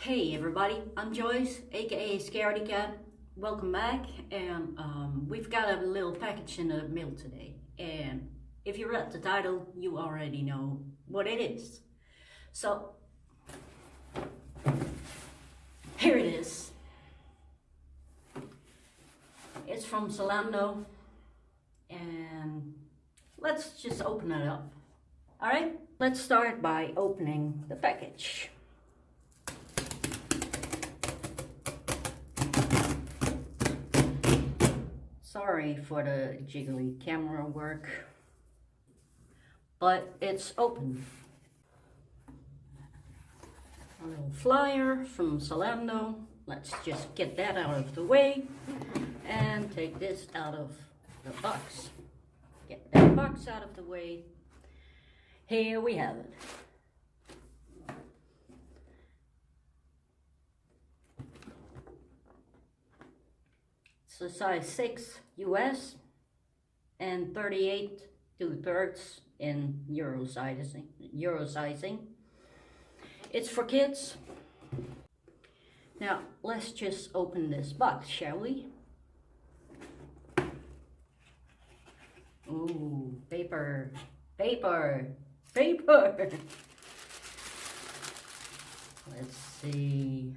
Hey everybody, I'm Joyce, aka Scaredy Cat. Welcome back, and we've got a little package in the mail today. And if you read the title, you already know what it is. So, here it is. It's from Zalando, and let's just open it up. Alright, let's start by opening the package. Sorry for the jiggly camera work, but it's open. A little flyer from Zalando. Let's just get that out of the way and take this out of the box. Get that box out of the way. Here we have it. It's a size 6 US and 38 2/3 in Euro sizing. It's for kids. Now let's just open this box, shall we? Ooh, paper, paper, paper. Let's see.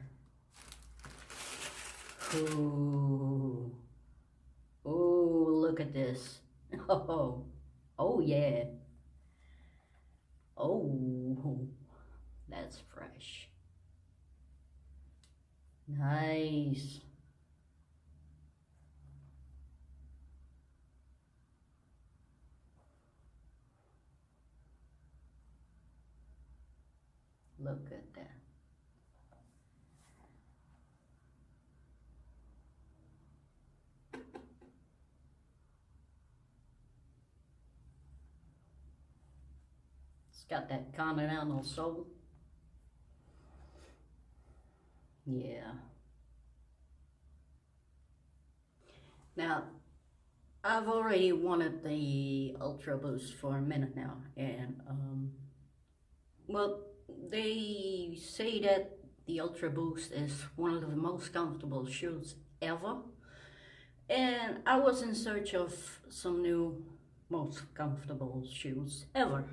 Ooh. Oh, look at this. Oh yeah. Oh, that's fresh. Nice. Look at that. It's got that continental sole. Yeah. Now, I've already wanted the Ultra Boost for a minute now, and well, they say that the Ultra Boost is one of the most comfortable shoes ever, and I was in search of some new most comfortable shoes ever.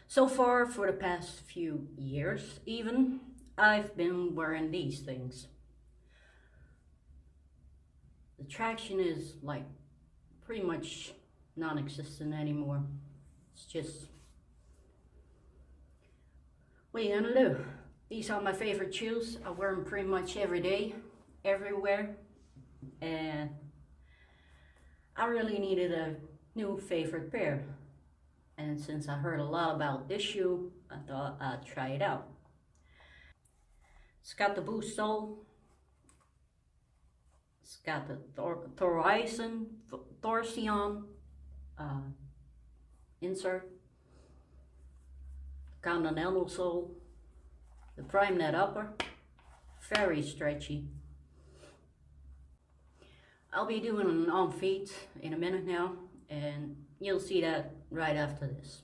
So far, for the past few years even, I've been wearing these things. The traction is like pretty much non-existent anymore. It's just, what are you gonna do? These are my favorite shoes. I wear them pretty much every day, everywhere. And I really needed a new favorite pair. And since I heard a lot about this shoe, I thought I'd try it out. It's got the Boost sole. It's got the torsion insert. Continental sole. The prime net upper. Very stretchy. I'll be doing an on feet in a minute now, and you'll see that right after this.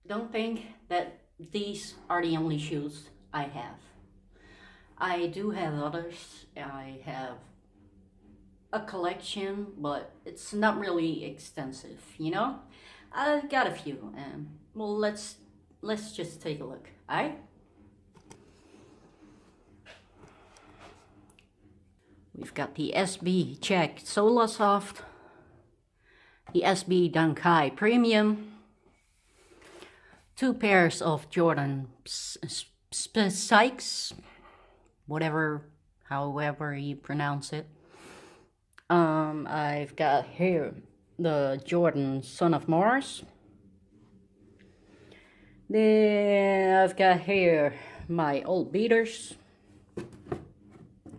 don't think that these are the only shoes I have. I do have others. I have a collection, but it's not really extensive, you know? I've got a few, and well, let's just take a look, alright? We've got the SB Check Sola Soft, the SB Dankai Premium, 2 pairs of Jordan Spikes, however you pronounce it. I've got here the Jordan Son of Mars. Then I've got here my old beaters,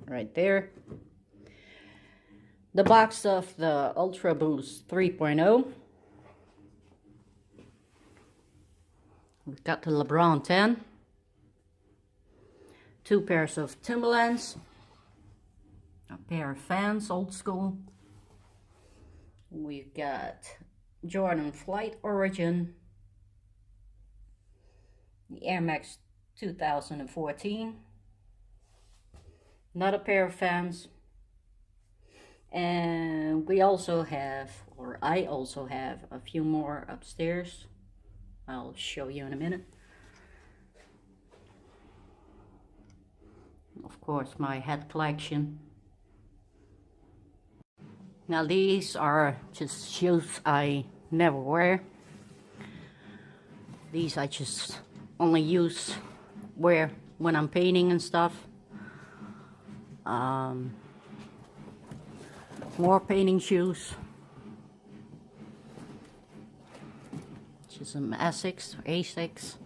right there. The box of the Ultra Boost 3.0. We've got the LeBron 10. 2 pairs of Timberlands. A pair of Vans, old school. We've got Jordan Flight Origin. The Air Max 2014. Another pair of Vans. And we also have, or I also have, a few more upstairs. I'll show you in a minute. Of course, my hat collection. Now these are just shoes I never wear. These I just only wear when I'm painting and stuff. More painting shoes. Just some Asics.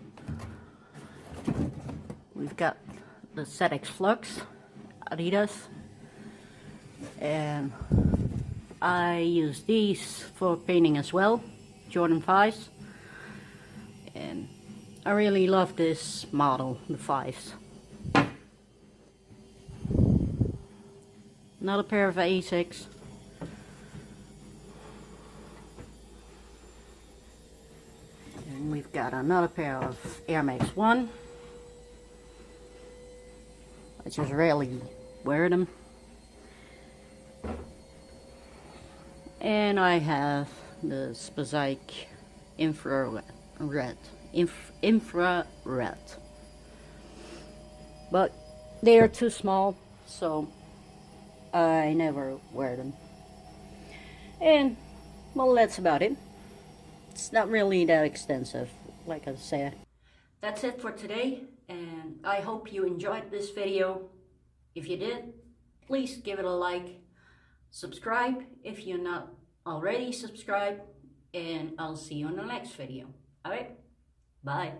We've got the ZX Flux, Adidas, and I use these for painting as well, Jordan 5s, and I really love this model, the 5s. Another pair of Asics. And we've got another pair of Air Max 1. I just rarely wear them. And I have the Spazike infrared. But they are too small, so I never wear them. And well, that's about it. It's not really that extensive, like I said. That's it for today, and I hope you enjoyed this video. If you did, please give it a like, subscribe if you're not already subscribed, and I'll see you in the next video. Alright, bye.